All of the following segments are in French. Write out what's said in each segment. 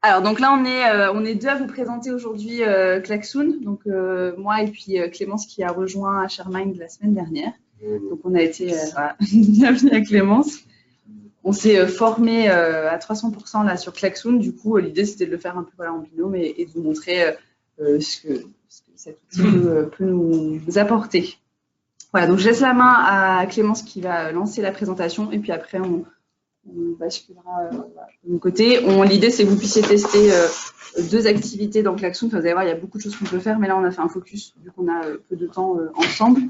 Alors, donc là, on est deux à vous présenter aujourd'hui Klaxoon, donc moi et puis Clémence qui a rejoint Sharemind la semaine dernière. Donc, on a été, voilà, bienvenue à Clémence. On s'est formé à 300% là sur Klaxoon. Du coup, l'idée, c'était de le faire un peu voilà, en binôme et de vous montrer ce que cet outil peut nous apporter. Voilà, donc je laisse la main à Clémence qui va lancer la présentation et puis après, on basculera de mon côté. L'idée, c'est que vous puissiez tester deux activités dans Klaxoon. Enfin, vous allez voir, il y a beaucoup de choses qu'on peut faire, mais là, on a fait un focus vu qu'on a peu de temps ensemble.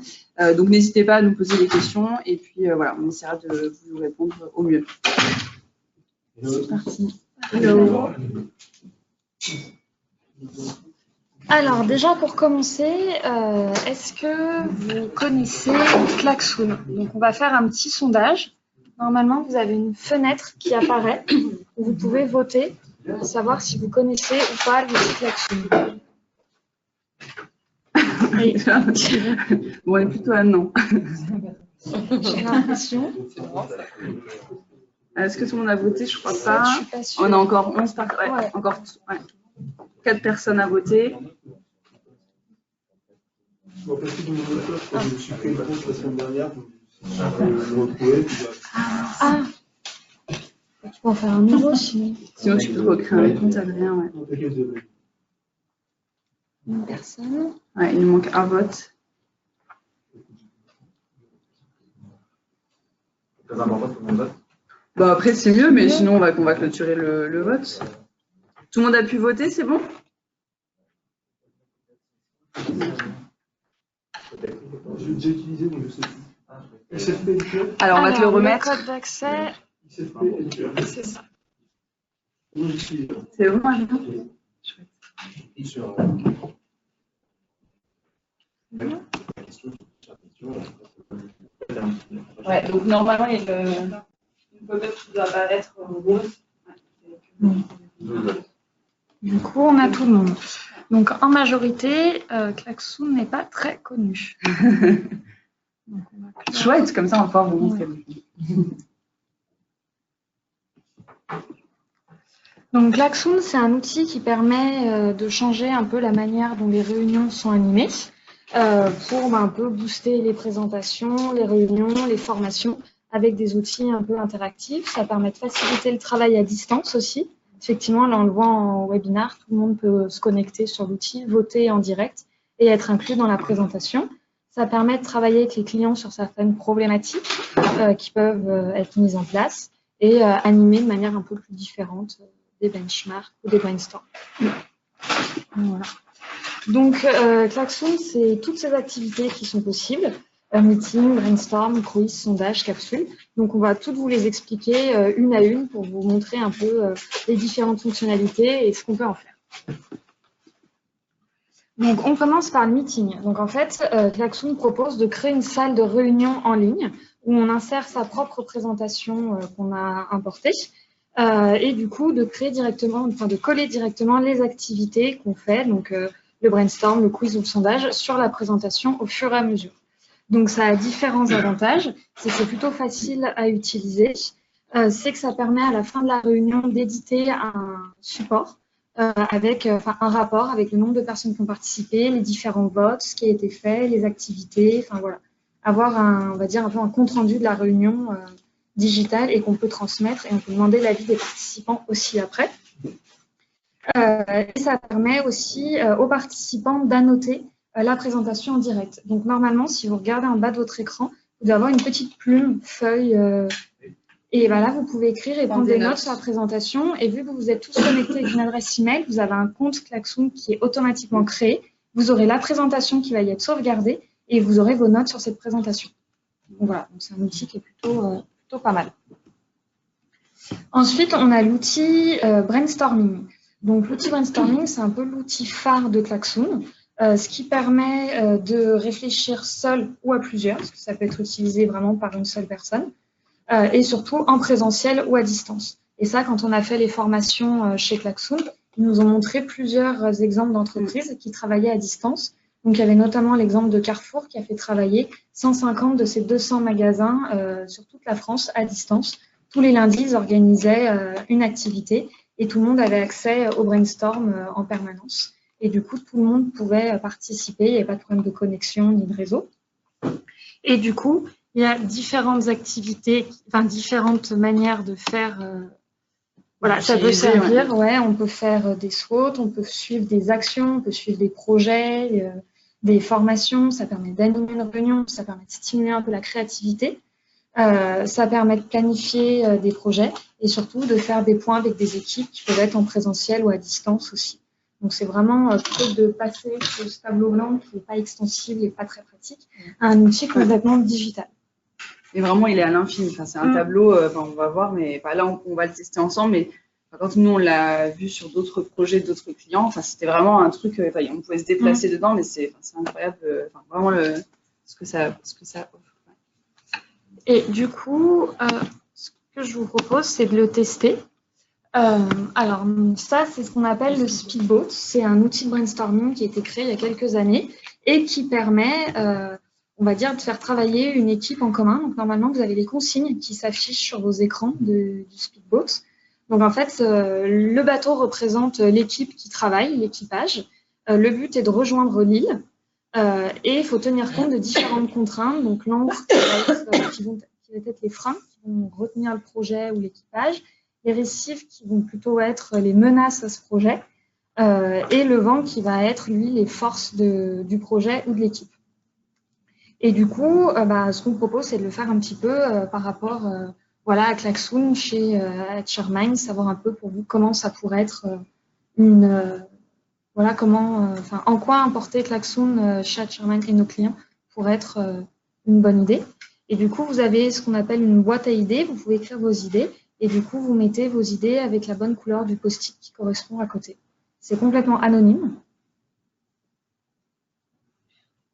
Donc, n'hésitez pas à nous poser des questions et puis voilà, on essaiera de vous répondre au mieux. C'est parti. Hello. Alors, déjà pour commencer, est-ce que vous connaissez Klaxoon? Donc, on va faire un petit sondage. Normalement, vous avez une fenêtre qui apparaît où vous pouvez voter pour savoir si vous connaissez ou pas l'outil Klaxoon. Bon, plutôt un non. J'ai l'impression. Est-ce que tout le monde a voté? Je crois pas. Je suis pas sûre. On a encore 11 encore 4 personnes à voter. Bon, parce que je me suis fait une compte la semaine dernière. Ah, tu peux en faire un nouveau sinon. Sinon, tu peux recréer un compte Adrien. Ouais. Une personne. Ouais, il nous manque un vote. Très important, tout le monde vote. Bon, après, c'est mieux, mais sinon, on va clôturer le vote. Tout le monde a pu voter, c'est bon? Je l'ai déjà utilisé, donc je sais plus. Alors, on va te le remettre. Le code d'accès, c'est ça. C'est bon, Adrien? Chouette. Ouais, donc normalement, il y a une pop-up qui doit apparaître rose. Du coup, on a tout le monde. Donc, en majorité, Klaxoon n'est pas très connu. Donc, chouette, comme ça, on va pouvoir vous montrer. Ouais. Donc, Klaxoon, c'est un outil qui permet de changer un peu la manière dont les réunions sont animées pour un peu booster les présentations, les réunions, les formations avec des outils un peu interactifs. Ça permet de faciliter le travail à distance aussi. Effectivement, là, on le voit en webinar, tout le monde peut se connecter sur l'outil, voter en direct et être inclus dans la présentation. Ça permet de travailler avec les clients sur certaines problématiques qui peuvent être mises en place et animer de manière un peu plus différente des benchmarks ou des brainstorms. Voilà. Donc, Klaxoon, c'est toutes ces activités qui sont possibles. Meeting, brainstorm, quiz, sondage, capsule. Donc, on va toutes vous les expliquer une à une pour vous montrer un peu les différentes fonctionnalités et ce qu'on peut en faire. Donc, on commence par le meeting. Donc, en fait, Klaxoon propose de créer une salle de réunion en ligne où on insère sa propre présentation qu'on a importée et du coup, de créer directement, enfin, de coller directement les activités qu'on fait, donc le brainstorm, le quiz ou le sondage, sur la présentation au fur et à mesure. Donc, ça a différents avantages. C'est que c'est plutôt facile à utiliser. C'est que ça permet à la fin de la réunion d'éditer un support avec un rapport avec le nombre de personnes qui ont participé, les différents votes, ce qui a été fait, les activités, enfin voilà. Avoir on va dire un peu un compte-rendu de la réunion digitale et qu'on peut transmettre et on peut demander l'avis des participants aussi après. Et ça permet aussi aux participants d'annoter la présentation en direct. Donc, normalement, si vous regardez en bas de votre écran, vous devez avoir une petite plume, feuille, et ben là, vous pouvez écrire et prendre des notes sur la présentation. Et vu que vous êtes tous connectés avec une adresse email, vous avez un compte Klaxoon qui est automatiquement créé. Vous aurez la présentation qui va y être sauvegardée et vous aurez vos notes sur cette présentation. Donc, voilà, c'est un outil qui est plutôt pas mal. Ensuite, on a l'outil brainstorming. Donc, l'outil brainstorming, c'est un peu l'outil phare de Klaxoon. Ce qui permet de réfléchir seul ou à plusieurs, parce que ça peut être utilisé vraiment par une seule personne, et surtout en présentiel ou à distance. Et ça, quand on a fait les formations chez Klaxoon, ils nous ont montré plusieurs exemples d'entreprises qui travaillaient à distance. Donc, il y avait notamment l'exemple de Carrefour qui a fait travailler 150 de ses 200 magasins sur toute la France à distance. Tous les lundis, ils organisaient une activité et tout le monde avait accès au brainstorm en permanence. Et du coup, tout le monde pouvait participer, il n'y avait pas de problème de connexion ni de réseau. Et du coup, il y a différentes activités, enfin différentes manières de faire. Voilà, ça peut servir. Ouais, on peut faire des SWOT, on peut suivre des actions, on peut suivre des projets, des formations. Ça permet d'animer une réunion, ça permet de stimuler un peu la créativité. Ça permet de planifier des projets et surtout de faire des points avec des équipes qui peuvent être en présentiel ou à distance aussi. Donc, c'est vraiment plutôt de passer de ce tableau blanc qui n'est pas extensible et pas très pratique à un outil complètement digital. Et vraiment, il est à l'infini. Enfin, c'est un tableau, on va voir, mais là, on va le tester ensemble. Mais quand nous, on l'a vu sur d'autres projets, d'autres clients, c'était vraiment un truc, on pouvait se déplacer dedans, mais c'est incroyable, vraiment ce que ça offre. Et du coup, ce que je vous propose, c'est de le tester. Alors, ça, c'est ce qu'on appelle le Speedboat. C'est un outil de brainstorming qui a été créé il y a quelques années et qui permet, on va dire, de faire travailler une équipe en commun. Donc, normalement, vous avez les consignes qui s'affichent sur vos écrans du Speedboat. Donc, en fait, le bateau représente l'équipe qui travaille, l'équipage. Le but est de rejoindre l'île. Et il faut tenir compte de différentes contraintes, donc l'encre qui va être les freins qui vont retenir le projet ou l'équipage, les récifs qui vont plutôt être les menaces à ce projet, et le vent qui va être, lui, les forces du projet ou de l'équipe. Et du coup, ce qu'on propose, c'est de le faire un petit peu par rapport à Klaxoon chez Sharemind, savoir un peu pour vous comment ça pourrait être en quoi importer Klaxoon chez Sharemind et nos clients pour être une bonne idée. Et du coup, vous avez ce qu'on appelle une boîte à idées. Vous pouvez écrire vos idées et du coup, vous mettez vos idées avec la bonne couleur du post-it qui correspond à côté. C'est complètement anonyme.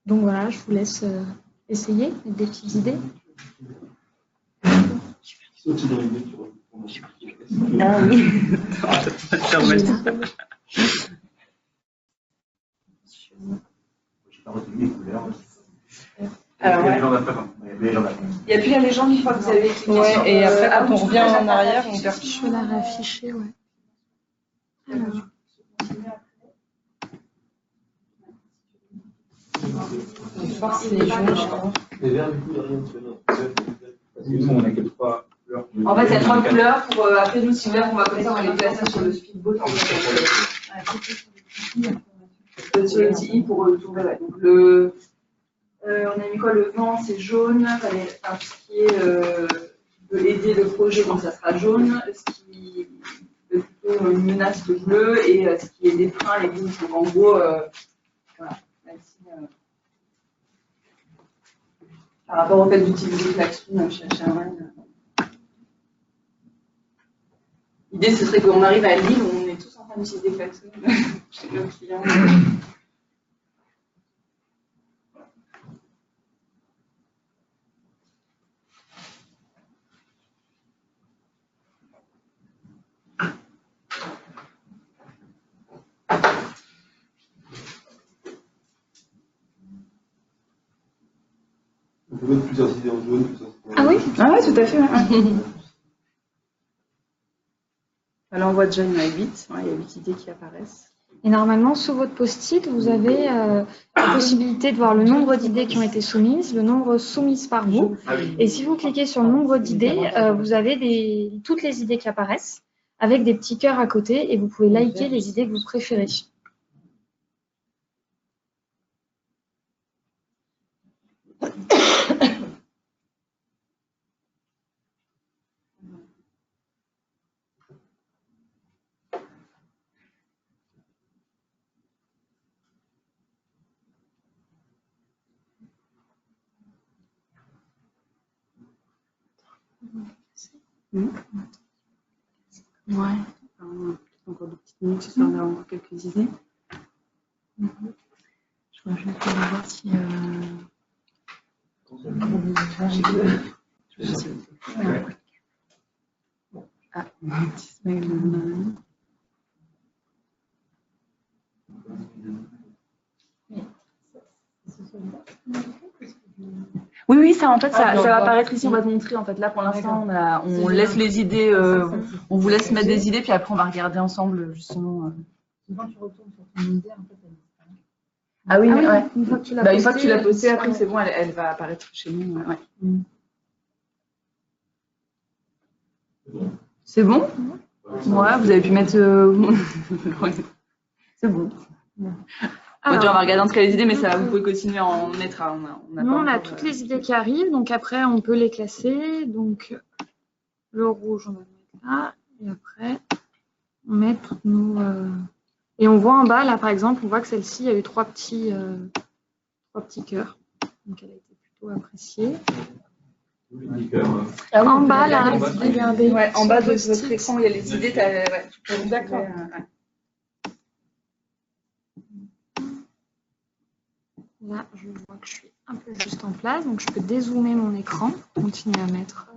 Donc voilà, je vous laisse essayer avec des petites idées. Ah oui. Alors, il n'y a plus la légende une fois que vous avez cliqué sur... et après, quand on revient en arrière, on perd. Je vais la réafficher, ouais. Alors. C'est jaune, je crois. Les verts, du coup, il n'y a rien de Nous, on n'a que 3 couleurs. En fait, il y a 3 couleurs. Après, nous, si on va comme ça, on va les placer sur le speedboat. Sur le TI pour trouver. Ouais. Donc, on a mis quoi? Le vent, c'est jaune. Ce qui peut aider le projet, donc ça sera jaune. Ce qui est plutôt une menace, le bleu. Et ce qui est des freins, les rouges. Donc, en gros, voilà. Par rapport au fait d'utiliser Klaxoon chez Sharemind. L'idée, ce serait qu'on arrive à Lille où on est tous en train d'utiliser Klaxoon chez nos clients. On peut mettre plusieurs idées en jaune, plusieurs idées en Ah oui? Ah ouais, tout à fait. Ouais. Là, on voit déjà, il y en a 8. Ouais, il y a 8 idées qui apparaissent. Et normalement, sous votre post-it, vous avez la possibilité de voir le nombre d'idées qui ont été soumises, le nombre soumises par vous. Et si vous cliquez sur le nombre d'idées, vous avez toutes les idées qui apparaissent avec des petits cœurs à côté et vous pouvez liker les idées que vous préférez. Ouais. Encore 2 petites minutes, histoire d'avoir encore quelques idées. Je voudrais juste voir si... Ah, Oui, ça, en fait, ça on va voit. apparaître ici. On va te montrer. En fait, là, pour l'instant, on C'est laisse bien. les idées, on vous laisse mettre des idées, puis après, on va regarder ensemble, justement. Quand tu retournes sur ton idée, en fait, Ah oui, ouais. Une fois que tu l'as Bah, une fois que tu l'as posté, postée, après, c'est bon, elle va apparaître chez nous. Ouais. C'est bon? Ouais, vous avez pu mettre. Ouais. C'est bon. On va regarder en tout cas les idées, mais ça, vous pouvez continuer à en mettre. Nous, on a toutes les idées qui arrivent, donc après, on peut les classer. Donc, le rouge, on va le mettre là, et après, on met toutes nos... Et on voit en bas, là, par exemple, on voit que celle-ci, il y a eu trois petits cœurs. Donc, elle a été plutôt appréciée. En bas, là, regardez. Ouais, en bas de votre écran, il y a les idées. D'accord. Là, je vois que je suis un peu juste en place, donc je peux dézoomer mon écran, continuer à mettre.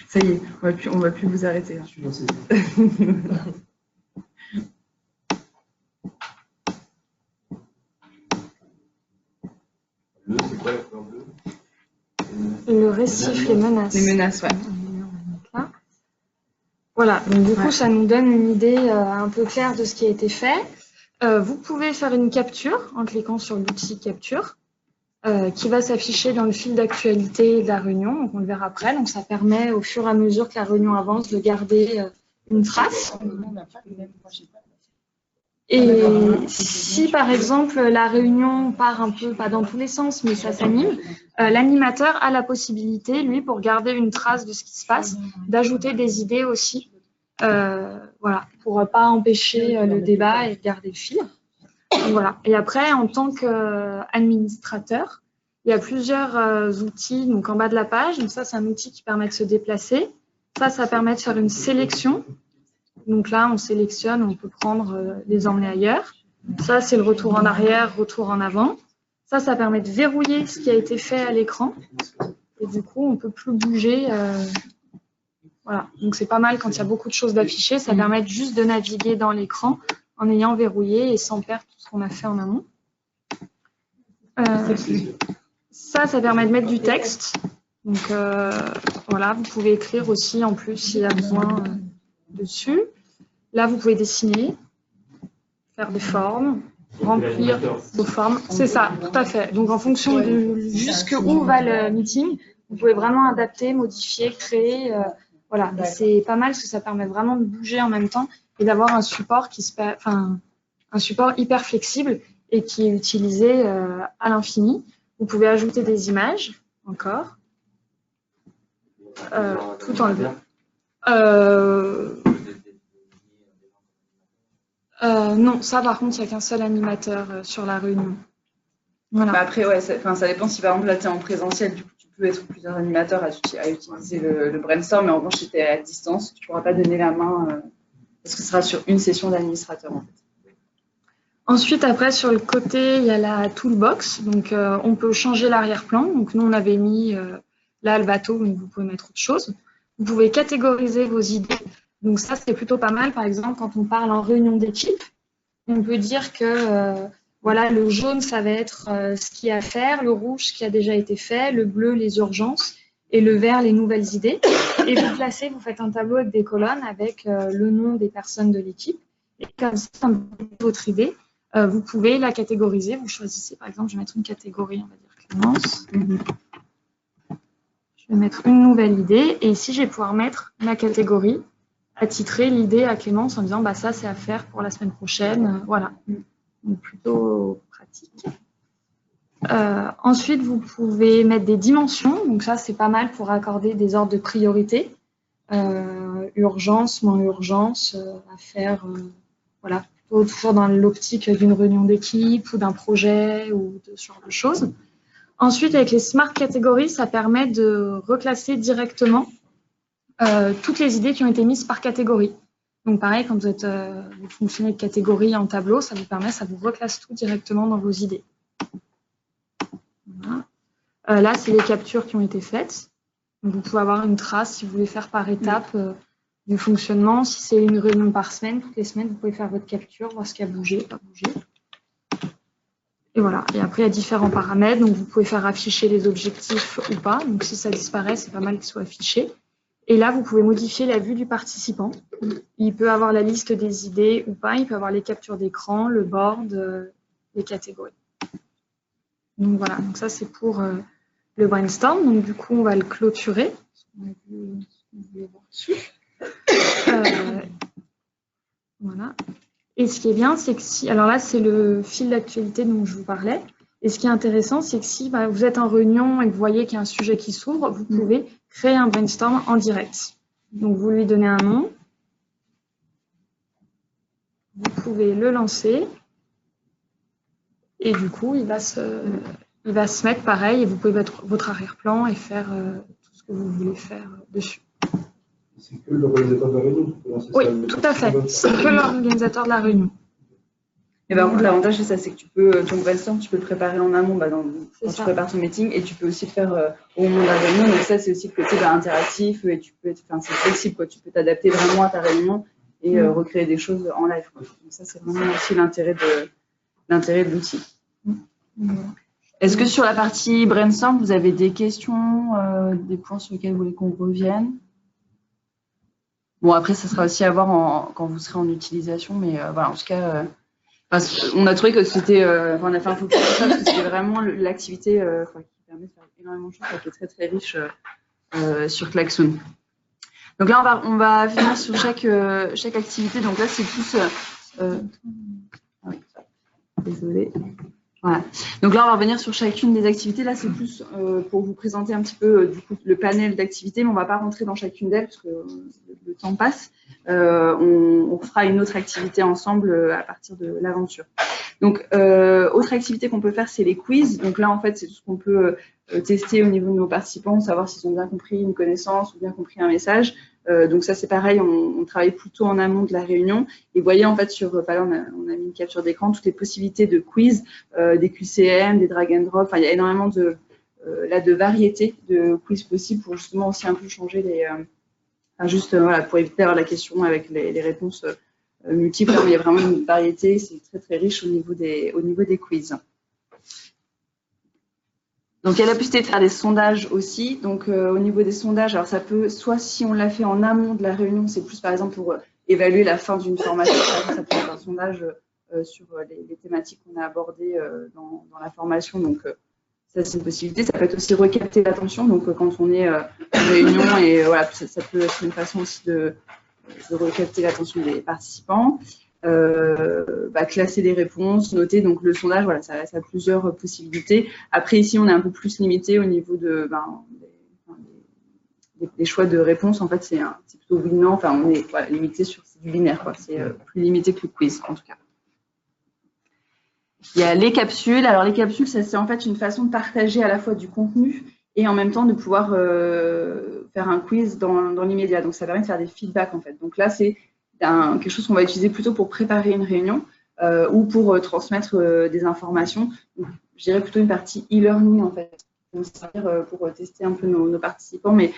Ça y est, on va plus vous arrêter. Je suis lancé. Bleu, c'est quoi la couleur bleue? Le récif, les menaces. Les menaces, ouais. Là. Voilà, donc du coup, ça nous donne une idée un peu claire de ce qui a été fait. Vous pouvez faire une capture en cliquant sur l'outil capture qui va s'afficher dans le fil d'actualité de la réunion. Donc, on le verra après. Donc, ça permet au fur et à mesure que la réunion avance de garder une trace. Et si, par exemple, la réunion part un peu, pas dans tous les sens, mais ça s'anime, l'animateur a la possibilité, lui, pour garder une trace de ce qui se passe, d'ajouter des idées aussi, voilà, pour ne pas empêcher le débat et garder le fil. Donc, voilà. Et après, en tant qu'administrateur, il y a plusieurs outils donc en bas de la page. Donc ça, c'est un outil qui permet de se déplacer. Ça permet de faire une sélection. Donc là, on sélectionne, on peut prendre les emmener ailleurs. Ça, c'est le retour en arrière, retour en avant. Ça permet de verrouiller ce qui a été fait à l'écran. Et du coup, on ne peut plus bouger. Voilà. Donc c'est pas mal quand il y a beaucoup de choses d'afficher. Ça permet juste de naviguer dans l'écran en ayant verrouillé et sans perdre tout ce qu'on a fait en amont. Ça permet de mettre du texte. Donc voilà, vous pouvez écrire aussi en plus s'il y a besoin dessus. Là, vous pouvez dessiner, faire des formes, remplir vos formes. C'est ça, tout à fait. Donc en fonction de jusqu'où va le meeting, vous pouvez vraiment adapter, modifier, créer. Voilà, et c'est pas mal parce que ça permet vraiment de bouger en même temps et d'avoir un support un support hyper flexible et qui est utilisé à l'infini. Vous pouvez ajouter des images encore, tout enlever. Non, ça par contre, il n'y a qu'un seul animateur sur la réunion. Voilà. Bah après, ouais, ça dépend si par exemple là tu es en présentiel, du coup tu peux être plusieurs animateurs à utiliser le brainstorm, mais en revanche si tu es à distance, tu ne pourras pas donner la main parce que ce sera sur une session d'administrateur en fait. Ensuite, après, sur le côté, il y a la toolbox. Donc, on peut changer l'arrière-plan. Donc, nous, on avait mis là le bateau, mais vous pouvez mettre autre chose. Vous pouvez catégoriser vos idées. Donc, ça, c'est plutôt pas mal. Par exemple, quand on parle en réunion d'équipe, on peut dire que voilà, le jaune, ça va être ce qu'il y a à faire, le rouge, ce qui a déjà été fait, le bleu, les urgences, et le vert, les nouvelles idées. Et vous placez, vous faites un tableau avec des colonnes avec le nom des personnes de l'équipe. Et comme ça, votre idée, vous pouvez la catégoriser. Vous choisissez, par exemple, je vais mettre une catégorie, on va dire Clémence. Je vais mettre une nouvelle idée. Et ici, je vais pouvoir mettre ma catégorie, attitrer l'idée à Clémence en disant bah, ça, c'est à faire pour la semaine prochaine. Voilà. Donc, plutôt pratique. Ensuite, vous pouvez mettre des dimensions. Donc, ça, c'est pas mal pour accorder des ordres de priorité. Urgence, moins urgence, à faire. Voilà. Toujours dans l'optique d'une réunion d'équipe ou d'un projet ou de ce genre de choses. Ensuite, avec les smart catégories, ça permet de reclasser directement toutes les idées qui ont été mises par catégorie. Donc pareil, quand vous fonctionnez de catégorie en tableau, ça vous permet, ça vous reclasse tout directement dans vos idées. Voilà. Là, c'est les captures qui ont été faites. Donc, vous pouvez avoir une trace si vous voulez faire par étape du fonctionnement. Si c'est une réunion par semaine, toutes les semaines, vous pouvez faire votre capture, voir ce qui a bougé, pas bougé. Et voilà. Et après, il y a différents paramètres. Donc, vous pouvez faire afficher les objectifs ou pas. Donc, si ça disparaît, c'est pas mal qu'ils soient affichés. Et là, vous pouvez modifier la vue du participant. Il peut avoir la liste des idées ou pas. Il peut avoir les captures d'écran, le board, les catégories. Donc voilà, donc ça c'est pour le brainstorm. Donc du coup, on va le clôturer. On a vu ce qu'on voulait voir dessus. Voilà. Et ce qui est bien, c'est que si... Alors là, c'est le fil d'actualité dont je vous parlais. Et ce qui est intéressant, c'est que si vous êtes en réunion et que vous voyez qu'il y a un sujet qui s'ouvre, vous pouvez créer un brainstorm en direct. Donc vous lui donnez un nom. Vous pouvez le lancer. Et du coup, il va se mettre pareil et vous pouvez mettre votre arrière-plan et faire tout ce que vous voulez faire dessus. C'est que l'organisateur de la réunion. Oui, tout à fait. C'est que l'organisateur de la réunion. Et par contre, l'avantage, c'est ça, c'est que tu peux, ton brainstorm, tu peux le préparer en amont quand tu prépares ton meeting et tu peux aussi le faire au moment de la réunion. Donc ça, c'est aussi le côté interactif et tu peux être, c'est flexible, quoi. Tu peux t'adapter vraiment à ta réunion et recréer des choses en live, quoi. Donc ça, c'est vraiment aussi l'intérêt de l'outil. Est-ce que sur la partie brainstorm, vous avez des questions, des points sur lesquels vous voulez qu'on revienne? Bon, après, ça sera aussi à voir quand vous serez en utilisation, mais voilà, en tout cas, on a trouvé que c'était, on a fait un focus sur ça, parce que c'était vraiment l'activité qui permet de faire énormément de choses, qui est très très riche sur Klaxoon. Donc là, on va finir sur chaque activité. Donc là, c'est plus... oui, désolée. Voilà. Donc là, on va revenir sur chacune des activités. Là, c'est plus pour vous présenter un petit peu du coup, le panel d'activités, mais on ne va pas rentrer dans chacune d'elles parce que le temps passe. On fera une autre activité ensemble à partir de l'aventure. Donc, autre activité qu'on peut faire, c'est les quiz. Donc là, en fait, c'est tout ce qu'on peut tester au niveau de nos participants, savoir s'ils ont bien compris une connaissance ou bien compris un message. Donc ça, c'est pareil, on travaille plutôt en amont de la réunion. Et vous voyez, en fait, sur là, on a mis une capture d'écran, toutes les possibilités de quiz, des QCM, des drag and drop. Enfin, il y a énormément de variétés de quiz possibles pour justement aussi un peu changer les... voilà, pour éviter d'avoir la question avec les réponses multiples. Il y a vraiment une variété, c'est très très riche au niveau des quiz. Donc, il y a la possibilité de faire des sondages aussi. Donc, au niveau des sondages, alors ça peut, soit si on l'a fait en amont de la réunion, c'est plus par exemple pour évaluer la fin d'une formation. Ça peut être un sondage sur les thématiques qu'on a abordées dans la formation. Donc, ça, c'est une possibilité. Ça peut être aussi recapter l'attention. Donc, quand on est en réunion, et voilà, ça peut être une façon aussi de recapter l'attention des participants. Classer les réponses, noter. Donc le sondage, voilà, ça a plusieurs possibilités. Après ici, on est un peu plus limité au niveau des choix de réponses. En fait, c'est plutôt oui, non. Enfin, on est limité sur du binaire, quoi. C'est plus limité que le quiz, en tout cas. Il y a les capsules. Alors les capsules, ça c'est en fait une façon de partager à la fois du contenu et en même temps de pouvoir faire un quiz dans l'immédiat. Donc ça permet de faire des feedbacks en fait. Donc là, c'est quelque chose qu'on va utiliser plutôt pour préparer une réunion ou pour transmettre des informations. Donc, je dirais plutôt une partie e-learning en fait, pour tester un peu nos participants, mais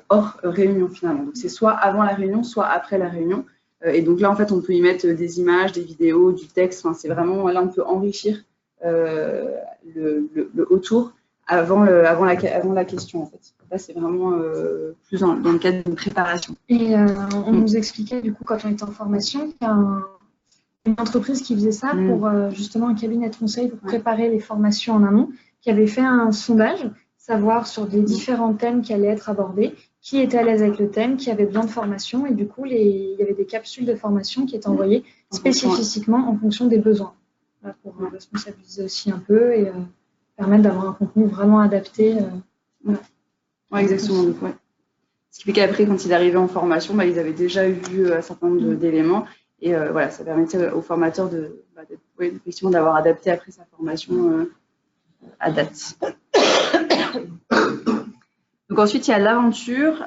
hors réunion finalement. Donc c'est soit avant la réunion, soit après la réunion. Et donc là en fait on peut y mettre des images, des vidéos, du texte. Enfin, c'est vraiment là on peut enrichir le autour avant la question en fait. Là, c'est vraiment plus dans le cadre d'une préparation. Et on nous expliquait, du coup, quand on était en formation, qu'il y a une entreprise qui faisait ça pour justement un cabinet de conseil pour préparer les formations en amont, qui avait fait un sondage, savoir sur des différents thèmes qui allaient être abordés, qui était à l'aise avec le thème, qui avait besoin de formation. Et du coup, il y avait des capsules de formation qui étaient envoyées spécifiquement en fonction des besoins. Voilà, pour responsabiliser aussi un peu et permettre d'avoir un contenu vraiment adapté. Voilà. Ouais, exactement. Donc, ouais. Ce qui fait qu'après, quand ils arrivaient en formation, ils avaient déjà vu un certain nombre d'éléments. Et voilà, ça permettait aux formateurs effectivement d'avoir adapté après sa formation à date. Donc ensuite, il y a l'aventure.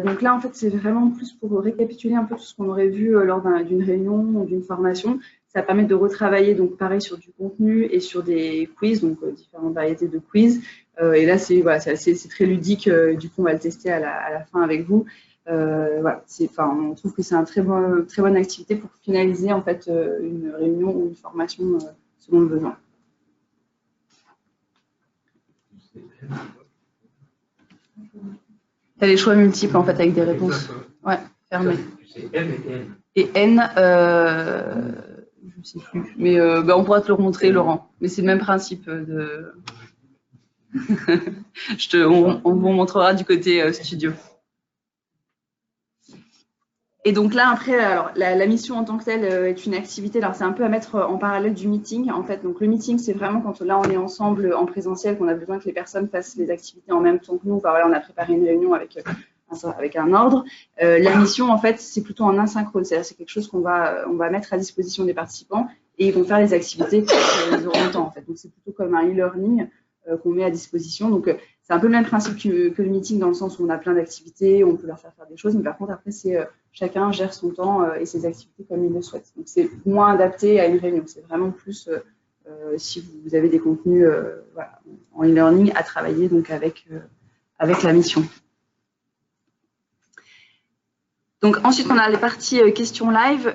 Donc là, en fait, c'est vraiment plus pour récapituler un peu tout ce qu'on aurait vu lors d'une réunion ou d'une formation. Ça permet de retravailler, donc pareil, sur du contenu et sur des quiz, donc différentes variétés de quiz. Et là, c'est voilà, très ludique. Du coup, on va le tester à la fin avec vous. Voilà, on trouve que c'est une très bonne activité pour finaliser en fait une réunion ou une formation selon le besoin. Tu as les choix multiples en fait avec des réponses. Ouais, fermées. Et N, je ne sais plus. Mais on pourra te le remontrer, Laurent. Mais c'est le même principe de. On vous montrera du côté studio. Et donc là, après, alors, la mission en tant que telle est une activité. Alors, c'est un peu à mettre en parallèle du meeting, en fait. Donc, le meeting, c'est vraiment quand là, on est ensemble en présentiel, qu'on a besoin que les personnes fassent les activités en même temps que nous. Enfin, voilà, on a préparé une réunion avec un ordre. La mission, en fait, c'est plutôt en asynchrone. C'est-à-dire, c'est quelque chose qu'on va mettre à disposition des participants et ils vont faire les activités quand ils auront le temps, en fait. Donc, c'est plutôt comme un e-learning qu'on met à disposition. Donc, c'est un peu le même principe que le meeting dans le sens où on a plein d'activités, on peut leur faire des choses, mais par contre, après, c'est chacun gère son temps et ses activités comme il le souhaite. Donc, c'est moins adapté à une réunion. C'est vraiment plus si vous avez des contenus voilà, en e-learning à travailler donc avec la mission. Donc ensuite, on a les parties questions live.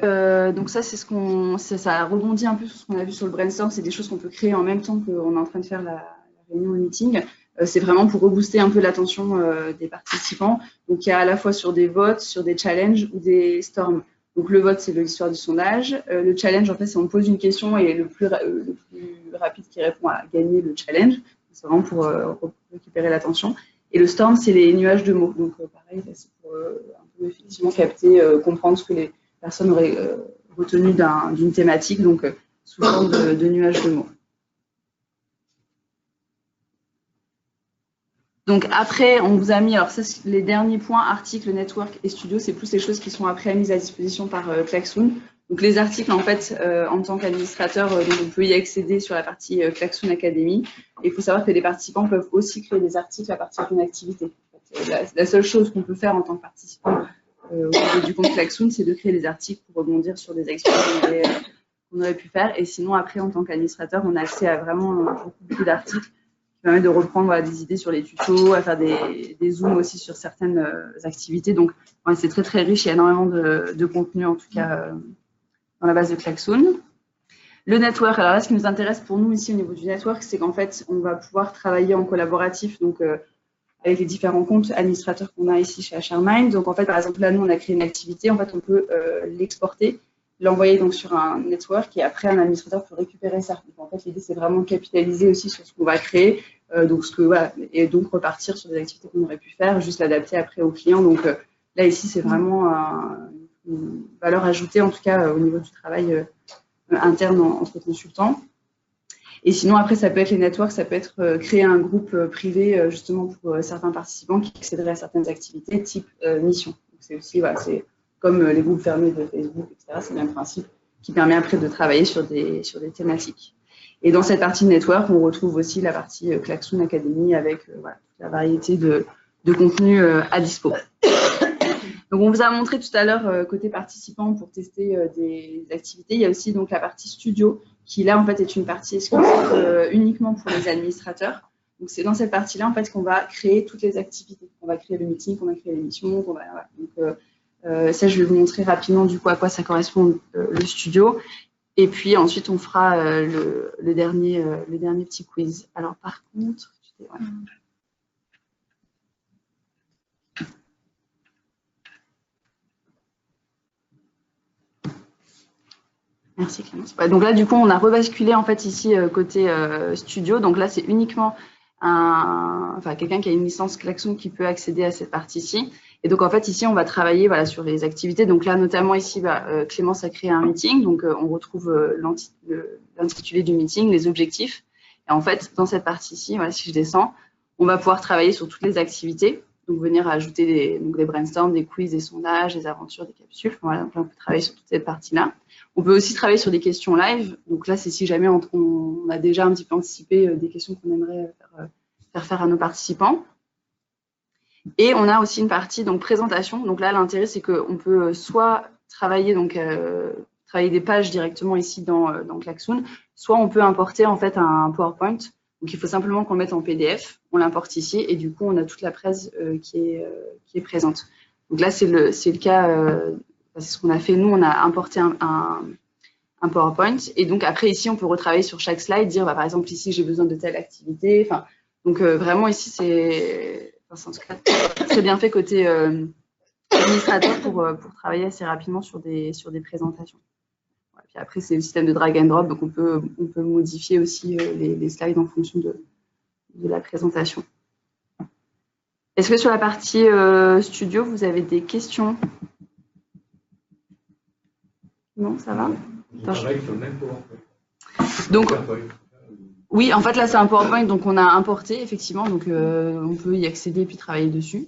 Donc ça, ça rebondit un peu sur ce qu'on a vu sur le brainstorm. C'est des choses qu'on peut créer en même temps qu'on est en train de faire la réunion, le meeting. C'est vraiment pour rebooster un peu l'attention des participants. Donc il y a à la fois sur des votes, sur des challenges ou des storms. Donc le vote, c'est l'histoire du sondage. Le challenge, en fait, c'est on pose une question et le plus rapide qui répond à gagner le challenge. C'est vraiment pour récupérer l'attention. Et le storm, c'est les nuages de mots. Donc pareil, c'est pour effectivement capter, comprendre ce que les personnes auraient retenu d'une thématique, donc sous forme de nuages de mots. Donc après, on vous a mis, alors ça, les derniers points, articles, network et studio, c'est plus les choses qui sont après mises à disposition par Klaxoon. Donc les articles, en fait, en tant qu'administrateur, on peut y accéder sur la partie Klaxoon Academy. Et il faut savoir que les participants peuvent aussi créer des articles à partir d'une activité. La seule chose qu'on peut faire en tant que participant au niveau du compte Klaxoon, c'est de créer des articles pour rebondir sur des activités qu'on aurait pu faire. Et sinon, après, en tant qu'administrateur, on a accès à vraiment beaucoup d'articles qui permettent de reprendre des idées sur les tutos, à faire des zooms aussi sur certaines activités. Donc, ouais, c'est très, très riche. Il y a énormément de contenu, en tout cas, dans la base de Klaxoon. Le network, alors là, ce qui nous intéresse pour nous ici au niveau du network, c'est qu'en fait, on va pouvoir travailler en collaboratif, donc avec les différents comptes administrateurs qu'on a ici chez HRMind. Donc, en fait, par exemple, là, nous, on a créé une activité. En fait, on peut l'exporter, l'envoyer donc sur un network et après, un administrateur peut récupérer ça. Donc, en fait, l'idée, c'est vraiment de capitaliser aussi sur ce qu'on va créer. Voilà, et donc repartir sur des activités qu'on aurait pu faire, juste l'adapter après aux clients. Donc, là, ici, c'est vraiment une valeur ajoutée, en tout cas, au niveau du travail interne entre consultants. Et sinon, après, ça peut être les networks, ça peut être créer un groupe privé, justement, pour certains participants qui accéderaient à certaines activités, type mission. C'est aussi, voilà, c'est comme les groupes fermés de Facebook, etc. C'est le même principe qui permet après de travailler sur des thématiques. Et dans cette partie network, on retrouve aussi la partie Klaxoon Academy avec voilà, toute la variété de contenus à dispo. Donc, on vous a montré tout à l'heure côté participants pour tester des activités. Il y a aussi donc la partie studio qui, là, en fait, est une partie exclusive uniquement pour les administrateurs. Donc, c'est dans cette partie-là, en fait, qu'on va créer toutes les activités. On va créer le meeting, on va créer l'émission. Voilà. Donc, ça, je vais vous montrer rapidement, du coup, à quoi ça correspond le studio. Et puis, ensuite, on fera le dernier petit quiz. Alors, par contre, ouais. Merci Clémence. Ouais, donc là, du coup, on a rebasculé en fait ici côté studio. Donc là, c'est uniquement quelqu'un qui a une licence Klaxoon qui peut accéder à cette partie-ci. Et donc en fait, ici, on va travailler voilà, sur les activités. Donc là, notamment ici, Clémence a créé un meeting. Donc on retrouve l'intitulé du meeting, les objectifs. Et en fait, dans cette partie-ci, voilà, si je descends, on va pouvoir travailler sur toutes les activités. Donc venir ajouter des brainstorms, des quiz, des sondages, des aventures, des capsules. Voilà, donc là, on peut travailler sur toute cette partie-là. On peut aussi travailler sur des questions live. Donc là, c'est si jamais on a déjà un petit peu anticipé des questions qu'on aimerait faire à nos participants. Et on a aussi une partie donc présentation. Donc là, l'intérêt, c'est qu'on peut soit travailler donc travailler des pages directement ici dans Klaxoon, soit on peut importer en fait un PowerPoint. Donc il faut simplement qu'on le mette en PDF, on l'importe ici et du coup on a toute la presse qui est présente. Donc là c'est le cas, c'est ce qu'on a fait nous, on a importé un PowerPoint et donc après ici on peut retravailler sur chaque slide, dire par exemple ici j'ai besoin de telle activité. Enfin donc vraiment ici c'est en tout cas très bien fait côté administrateur pour travailler assez rapidement sur des présentations. Voilà. Puis après c'est le système de drag and drop, donc on peut modifier aussi les slides en fonction de la présentation. Est-ce que sur la partie studio vous avez des questions? Non, ça va? Donc, oui, en fait, là, c'est un PowerPoint, donc on a importé, effectivement, donc on peut y accéder et puis travailler dessus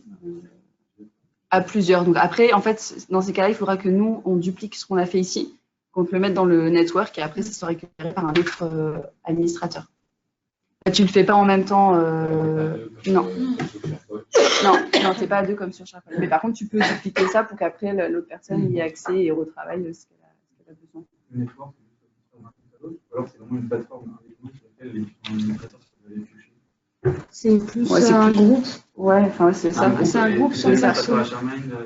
à plusieurs. Donc après, en fait, dans ces cas-là, il faudra que nous, on duplique ce qu'on a fait ici, qu'on peut le mettre dans le network et après, ça sera récupéré par un autre administrateur. Tu le fais pas en même temps, non. Non, t'es pas à deux comme sur SharePoint. Mais par contre, tu peux dupliquer ça pour qu'après, l'autre personne y ait accès et retravaille ce qu'elle a besoin. Le network, c'est d'un compte à l'autre, ou alors c'est vraiment une plateforme avec nous sur laquelle les différents administrateurs peuvent aller piocher. C'est plus un groupe. Ouais, enfin, c'est ça. C'est un groupe sur Klaxoon.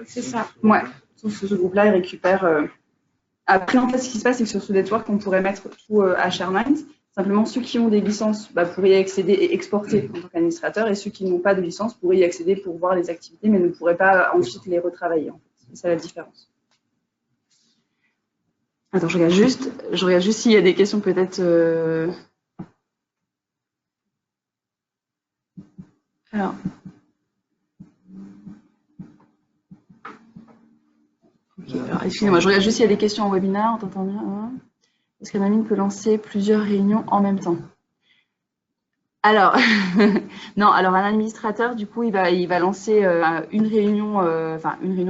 C'est ça. Ouais, sur ce groupe-là, il récupère. Après, en fait, ce qui se passe, c'est que sur ce network, on pourrait mettre tout à ShareMind. Simplement, ceux qui ont des licences pourraient y accéder et exporter en tant qu'administrateur, et ceux qui n'ont pas de licence pourraient y accéder pour voir les activités, mais ne pourraient pas ensuite les retravailler. En fait. C'est ça la différence. Attends, je regarde juste s'il y a des questions peut-être. Alors. Alors, excusez-moi, je regarde juste s'il y a des questions en webinaire, on t'entend bien. Hein. Est-ce qu'un admin peut lancer plusieurs réunions en même temps? Alors, non, alors un administrateur, du coup, il va lancer une réunion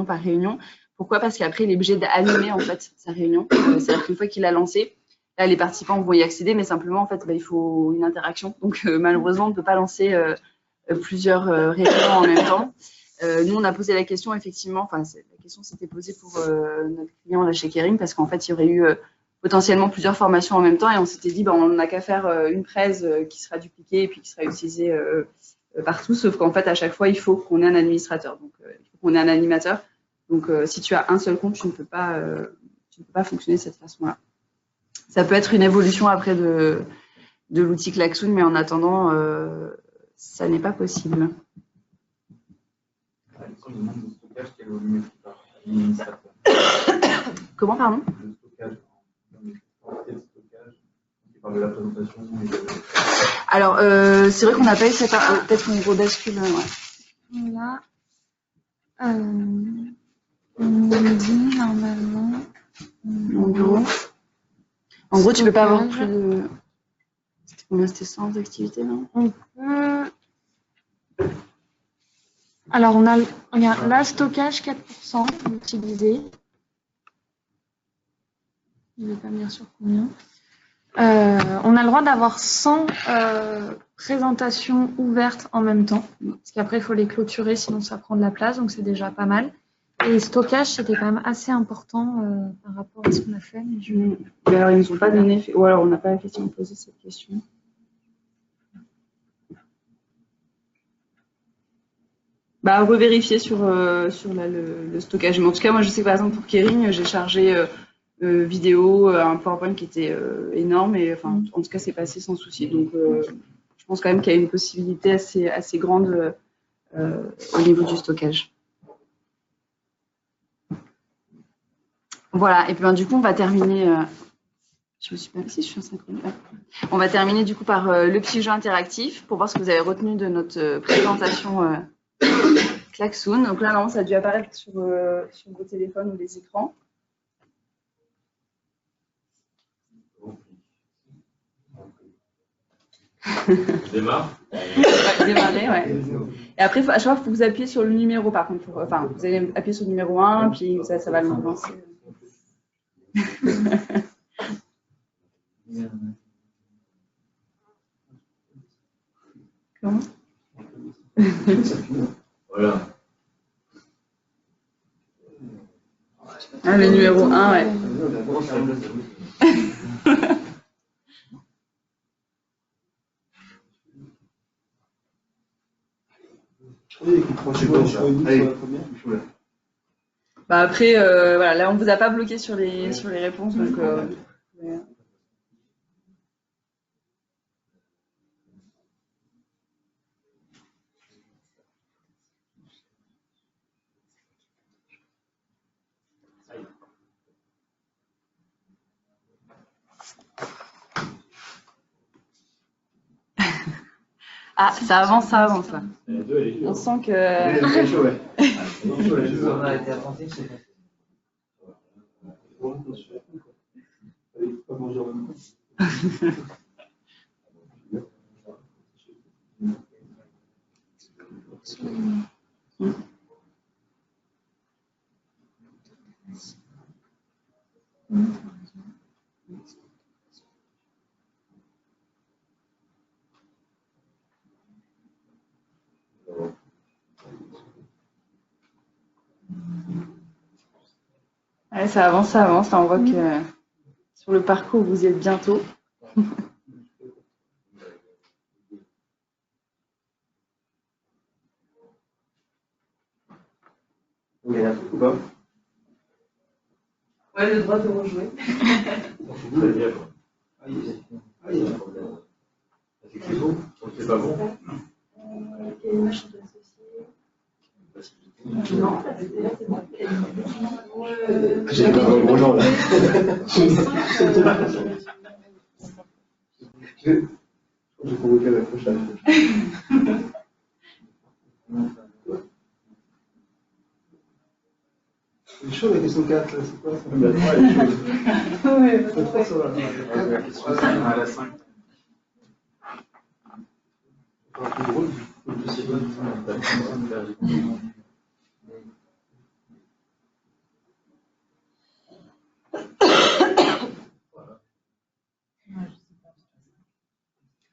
par réunion. Pourquoi? Parce qu'après, il est obligé d'animer en fait sa réunion. C'est-à-dire qu'une fois qu'il l'a lancé, là, les participants vont y accéder, mais simplement, en fait, il faut une interaction. Donc, malheureusement, on ne peut pas lancer plusieurs réunions en même temps. Nous, on a posé la question, effectivement, la question s'était posée pour notre client là, chez Kering, parce qu'en fait, il y aurait eu potentiellement plusieurs formations en même temps et on s'était dit on n'a qu'à faire une presse qui sera dupliquée et puis qui sera utilisée partout, sauf qu'en fait, à chaque fois, il faut qu'on ait un administrateur, donc il faut qu'on ait un animateur. Donc, si tu as un seul compte, tu ne peux pas fonctionner de cette façon-là. Ça peut être une évolution après de l'outil Klaxoon, mais en attendant, ça n'est pas possible. Comment, pardon? Alors, c'est vrai qu'on n'a pas eu cette... peut-être qu'on rebascule. Ouais. Là, on dit normalement... Mon bureau. En gros, tu ne peux pas avoir plus de... C'était combien? C'était 100 activités, non? On peut... Alors, regarde, là, stockage 4% utilisé. Je ne vais pas me dire sur combien. On a le droit d'avoir 100 présentations ouvertes en même temps. Parce qu'après, il faut les clôturer, sinon ça prend de la place. Donc, c'est déjà pas mal. Et stockage, c'était quand même assez important par rapport à ce qu'on a fait. Mais alors, ils ne nous ont pas donné... Ou alors, on n'a pas effectivement posé cette question. Revérifier sur le stockage. Mais en tout cas, moi, je sais que par exemple, pour Kering, j'ai chargé vidéo, un PowerPoint qui était énorme. Et enfin, en tout cas, c'est passé sans souci. Donc, je pense quand même qu'il y a une possibilité assez grande au niveau du stockage. Voilà. Et puis, du coup, on va terminer... je me suis pas... Si, je suis en synchrone. On va terminer du coup par le petit jeu interactif pour voir ce que vous avez retenu de notre présentation Klaxoon. Donc là, normalement, ça a dû apparaître sur vos téléphones ou les écrans. Démarre. Démarrer, ouais. Et après, à chaque fois, il faut vous appuyer sur le numéro, par contre. Enfin, vous allez appuyer sur le numéro 1, puis ça va le lancer. Comment? Voilà. Ah, le numéro 1, ouais. Bah après, voilà, là on vous a pas bloqué sur les réponses, donc. Ah, ça avance là. On sent que. On a été attentifs, c'est Pas manger en même temps. Ouais, ça avance. Là, on voit que sur le parcours, vous y êtes bientôt. Vous gagnez un truc ou pas? Ouais, le droit de rejouer. C'est bon, c'est pas bon. J'ai pas un gros nom là. J'ai convoqué la prochaine. C'est chaud la question 4, c'est quoi ça? C'est trop ça là. À la 5. Un peu drôle, je sais pas.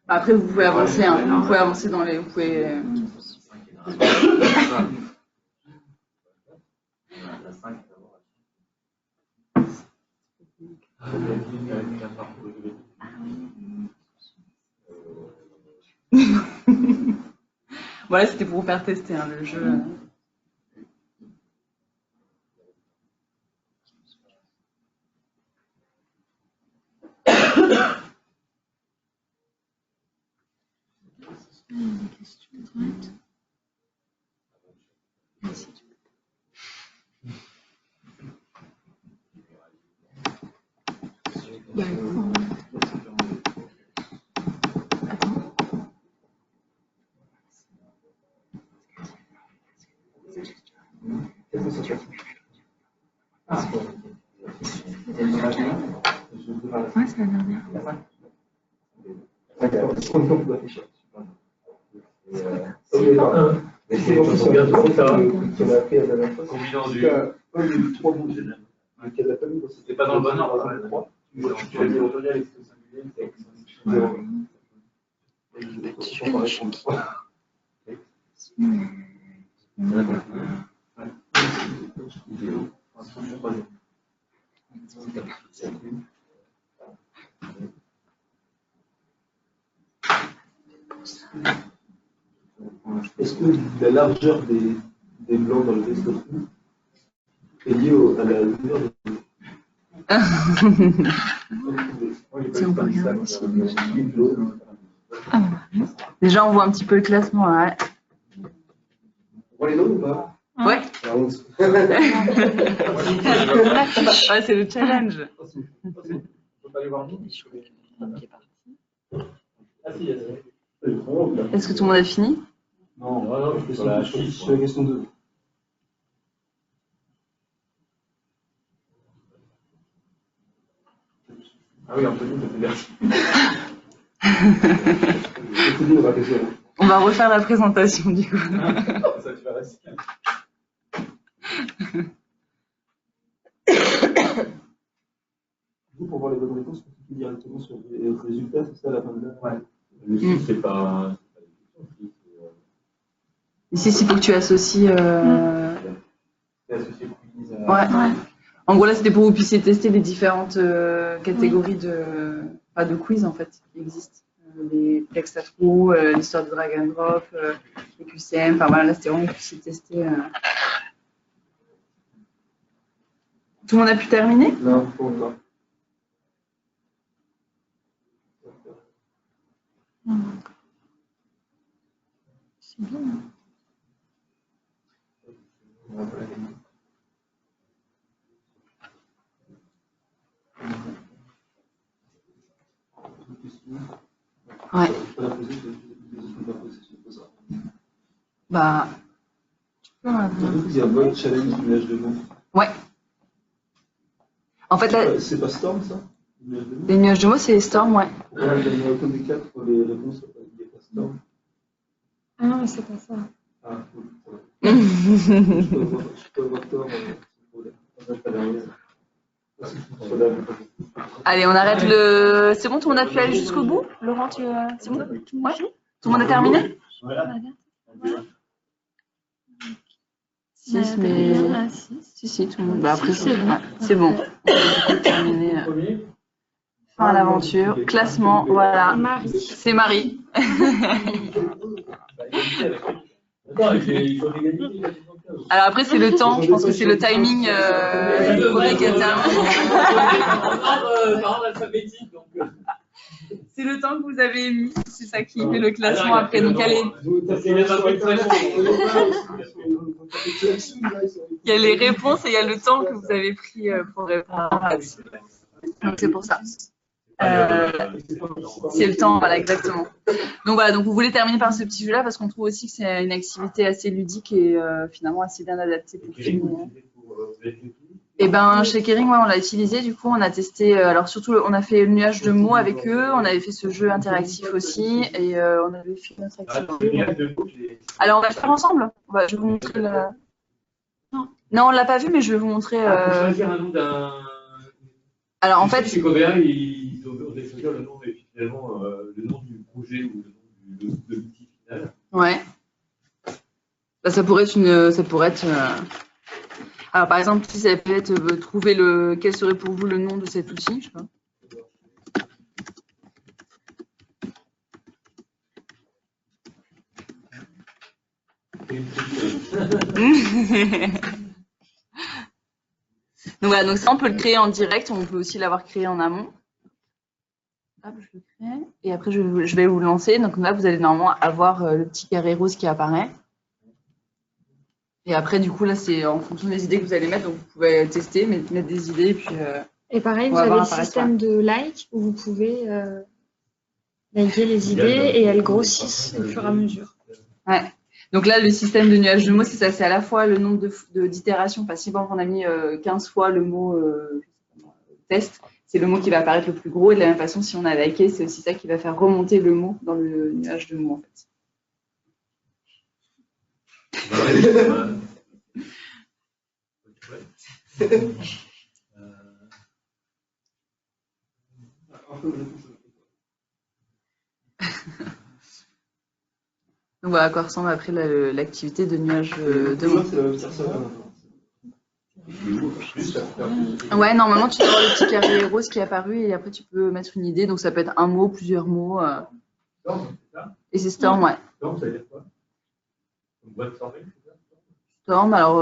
Après, vous pouvez avancer, hein. Vous pouvez avancer dans les. Vous pouvez. La 5, Voilà, c'était pour vous faire tester hein, le jeu. Ouais, c'est la dernière. c'est pas dans le bon ordre. Tu l'as mis au pluriel avec ce singulier. Est-ce que la largeur des blancs dans le test est liée à la lumière de Si on peut regarder ici déjà, on voit un petit peu le classement. Ouais, On voit les noms ou pas? ouais. La honte. Ouais, c'est le challenge. On peut pas les voir vite. Ah si, Est-ce que tout le monde a fini? Non, je fais ça sur la question 2. Ah oui, Anthony, ça fait bien. On va refaire la présentation du coup. Ça, tu vas rester. Pour voir les bonnes réponses, il faut cliquer directement sur les résultats, c'est ça à la fin de la. Ouais. Le site, c'est pas. Ici, il faut que tu associes. C'est associé quiz. Ouais. En gros, là, c'était pour que vous puissiez tester les différentes catégories de quiz, en fait, qui existent. Les Plexatrou, l'histoire de drag and drop, les QCM, enfin voilà, là, c'était vraiment pour que vous puissiez tester. Tout le monde a pu terminer? Non, pas encore. C'est bien. Ouais. Bah. Il y a un bon challenge du nuage de mots. Ouais. En fait, là, C'est pas Storm, ça? les nuages de mots, c'est les storms, ouais. Pourquoi il y a aucun des 4 pour les réponses, il n'y a pas Storm? Ah non, mais c'est pas ça. Ah, cool. Je peux avoir tort, sans problème. Allez, on arrête le. C'est bon, tout le monde a pu aller jusqu'au bout? Laurent, c'est bon? Ouais. Tout le monde a terminé? Voilà. 6, mais. Si, tout le monde. Bah, après, c'est bon. C'est bon. On a terminé. Fin à l'aventure. Classement, voilà. Marie. C'est Marie. Alors après, c'est le temps. Je pense que c'est le timing du premier qui a terminé. C'est le temps que vous avez mis. C'est ça qui fait le classement après. Donc, il y a les réponses et il y a le temps que vous avez pris pour répondre. Donc, c'est pour ça. C'est le temps, voilà, exactement. Donc voilà, donc vous voulez terminer par ce petit jeu-là parce qu'on trouve aussi que c'est une activité assez ludique et finalement assez bien adaptée pour tout le monde. Et ben chez Kering, ouais, on l'a utilisé. Du coup, on a testé. Alors surtout, on a fait le nuage de mots avec eux. On avait fait ce jeu interactif aussi et on avait fait notre activité. Alors on va le faire ensemble. Je vais vous montrer la. Non, on l'a pas vu, mais je vais vous montrer. Choisir un nom d'un. Alors en fait. Chez Covert, ils ont choisir le nom, et finalement, le nom du projet ou le nom de l'outil final. Ouais. Bah, ça pourrait être. Alors par exemple, si ça peut être trouver quel serait pour vous le nom de cet outil, je sais pas. Donc voilà, donc ça on peut le créer en direct, on peut aussi l'avoir créé en amont. Hop, je le crée et après je vais vous le lancer. Donc là vous allez normalement avoir le petit carré rose qui apparaît. Et après du coup là c'est en fonction des idées que vous allez mettre, donc vous pouvez tester, mettre des idées et puis. Et pareil, vous avez le système de like où vous pouvez liker les idées et elles grossissent au fur et à mesure. Ouais. Donc là, le système de nuage de mots, c'est ça, c'est à la fois le nombre d'itérations. Enfin, si on a mis 15 fois le mot test, c'est le mot qui va apparaître le plus gros. Et de la même façon, si on a liké, c'est aussi ça qui va faire remonter le mot dans le nuage de mots, en fait. Donc voilà à quoi ressemble après l'activité de nuage de mots. Ouais, normalement tu dois avoir le petit carré rose qui est apparu et après tu peux mettre une idée. Donc ça peut être un mot, plusieurs mots. Et c'est Storm, ouais. Storm, ça veut dire quoi? Une boîte stormée, c'est ça? Storm, alors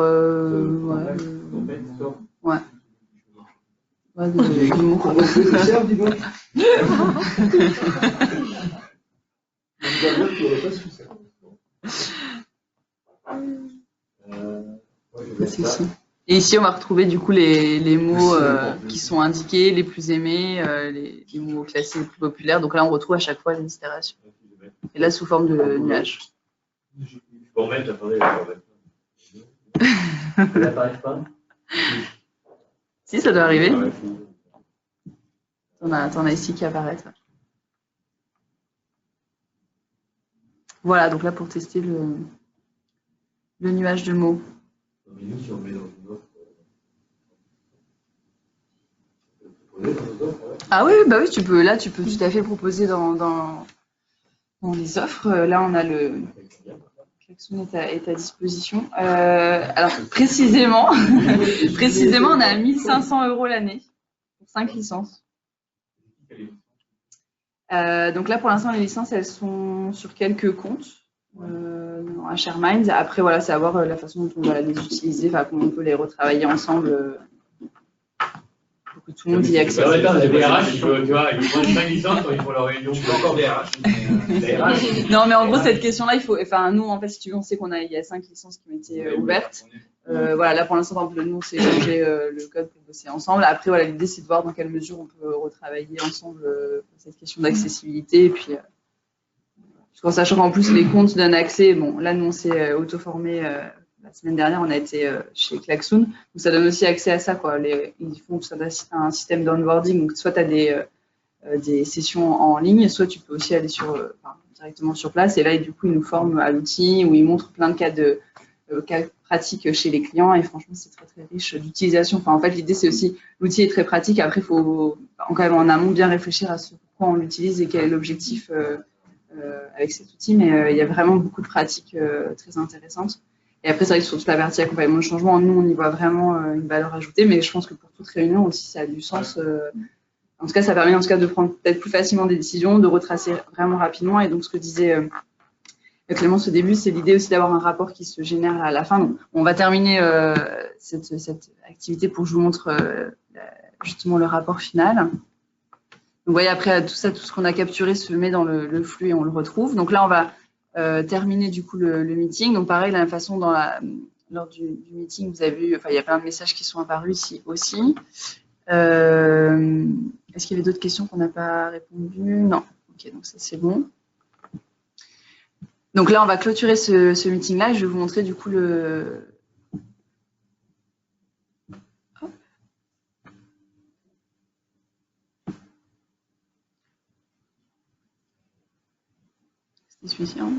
ouais. Ouais, des mots. On va se faire, dis donc. Et ici, on va retrouver du coup les mots qui sont indiqués, les plus aimés, les mots classés les plus populaires. Donc là, on retrouve à chaque fois les itérations. Et là, sous forme de nuage. Je peux en mettre, attendez, ça n'apparaît pas. Si, ça doit arriver. T'en as ici qui apparaissent. Voilà, donc là, pour tester le nuage de mots. Mais nous, si on met dans une offre. Ah oui, bah oui, tu peux tout à fait proposer dans les offres. Là, on a Klaxoon est à disposition. Alors, précisément, on a 1 500 € l'année pour 5 licences. Donc là, pour l'instant, les licences, elles sont sur quelques comptes à ShareMind. Après, voilà, c'est à voir la façon dont on va les utiliser, enfin, comment on peut les retravailler ensemble pour que tout le monde y accède. Les RH, tu vois, ils font 5 licences quand ils font leur réunion. Il y a encore des RH. Non, mais en gros, cette question-là, enfin, nous, en fait, si tu veux, on sait il y a 5 licences qui ont été ouvertes. Voilà, là, pour l'instant, par exemple, nous, on s'est changé le code pour bosser ensemble. Après, voilà, l'idée, c'est de voir dans quelle mesure on peut retravailler ensemble cette question d'accessibilité. Et puis, en sachant qu'en plus, les comptes donnent accès. Bon, là, nous, on s'est auto-formé. La semaine dernière, on a été chez Klaxoon. Donc, ça donne aussi accès à ça, quoi. Ils font un système d'onboarding. Donc, soit tu as des sessions en ligne, soit tu peux aussi aller directement sur place. Et là, du coup, ils nous forment à l'outil où ils montrent plein de cas pratiques chez les clients. Et franchement, c'est très, très riche d'utilisation. Enfin, en fait, l'idée, c'est aussi, l'outil est très pratique. Après, il faut quand même en amont bien réfléchir à pourquoi on l'utilise et quel est l'objectif avec cet outil. Mais il y a vraiment beaucoup de pratiques très intéressantes. Et après, c'est vrai que sur toute la partie accompagnement de changement, nous, on y voit vraiment une valeur ajoutée. Mais je pense que pour toute réunion aussi, ça a du sens. En tout cas, ça permet en tout cas de prendre peut-être plus facilement des décisions, de retracer vraiment rapidement. Et donc, ce que disait Clémence au début, c'est l'idée aussi d'avoir un rapport qui se génère à la fin. Donc, on va terminer cette activité pour que je vous montre justement le rapport final. Donc, vous voyez, après, tout ce qu'on a capturé se met dans le flux et on le retrouve. Donc là, on va terminer du coup le meeting. Donc, pareil, de la même façon, lors du meeting, vous avez vu, enfin, il y a plein de messages qui sont apparus ici aussi. Est-ce qu'il y avait d'autres questions qu'on n'a pas répondu? Non. Ok, donc ça, c'est bon. Donc là, on va clôturer ce meeting-là. Je vais vous montrer du coup le... Hop. C'était celui-ci, hein?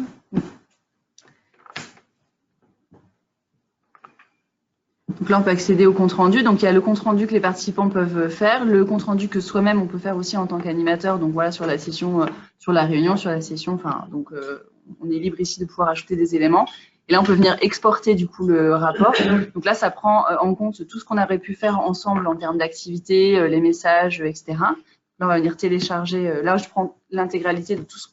Donc là, on peut accéder au compte-rendu. Donc, il y a le compte-rendu que les participants peuvent faire, le compte-rendu que soi-même, on peut faire aussi en tant qu'animateur. Donc, voilà, sur la session, sur la réunion, sur la session. Enfin, donc, on est libre ici de pouvoir ajouter des éléments. Et là, on peut venir exporter, du coup, le rapport. Donc là, ça prend en compte tout ce qu'on aurait pu faire ensemble en termes d'activité, les messages, etc. Là, on va venir télécharger. Là, je prends l'intégralité de tout ce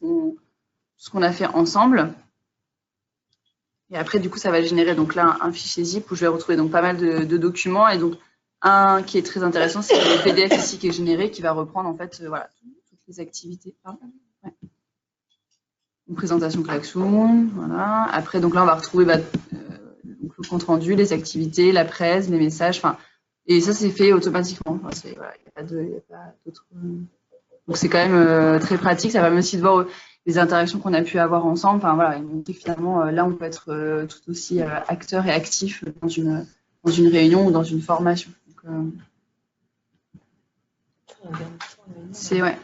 qu'on a fait ensemble. Et après, du coup, ça va générer donc là un fichier zip où je vais retrouver donc pas mal de documents. Et donc, un qui est très intéressant, c'est le PDF ici qui est généré, qui va reprendre en fait voilà, toutes les activités. Ouais. Une présentation Klaxoon, voilà. Après, donc là, on va retrouver donc le compte rendu, les activités, la presse, les messages. Et ça, c'est fait automatiquement. Enfin, voilà, il n'y a pas d'autres. Donc, c'est quand même très pratique. Ça permet aussi de voir les interactions qu'on a pu avoir ensemble. Enfin, voilà, et montrer que finalement, là, on peut être tout aussi acteur et actif dans une réunion ou dans une formation. C'est ouais.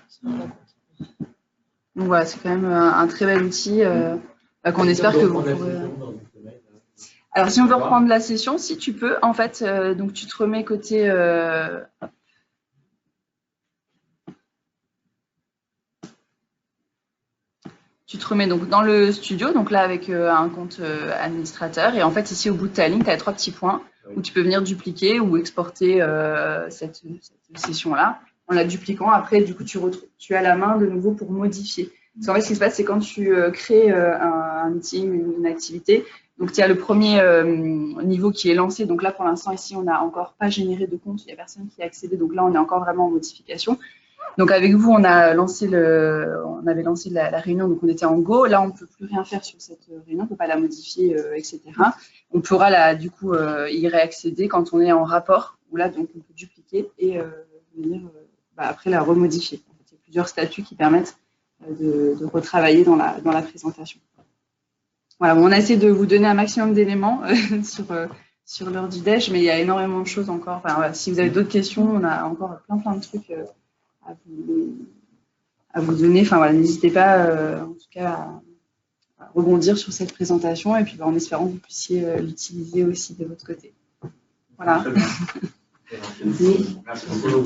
Donc voilà, c'est quand même un très bel outil qu'on espère que vous pourrez. Alors, si on veut reprendre la session, si tu peux, en fait, donc tu te remets côté. Tu te remets donc dans le studio, donc là avec un compte administrateur. Et en fait, ici au bout de ta ligne, tu as 3 petits points où tu peux venir dupliquer ou exporter cette session-là. En la dupliquant, après, du coup, tu as la main de nouveau pour modifier. Parce qu'en fait, ce qui se passe, c'est quand tu crées un meeting, une activité, donc il y a le premier niveau qui est lancé. Donc là, pour l'instant, ici, on n'a encore pas généré de compte. Il n'y a personne qui a accédé. Donc là, on est encore vraiment en modification. Donc avec vous, on avait lancé la réunion, donc on était en go. Là, on ne peut plus rien faire sur cette réunion, on ne peut pas la modifier, etc. On pourra du coup y réaccéder quand on est en rapport, où là, donc, on peut dupliquer et venir après la remodifier. En fait, il y a plusieurs statuts qui permettent de retravailler dans la présentation. Voilà, bon, on a essayé de vous donner un maximum d'éléments sur l'heure du déj, mais il y a énormément de choses encore. Enfin, voilà, si vous avez d'autres questions, on a encore plein de trucs à vous donner. Enfin, voilà, n'hésitez pas, en tout cas, à rebondir sur cette présentation et puis en espérant que vous puissiez l'utiliser aussi de votre côté. Voilà. Merci beaucoup.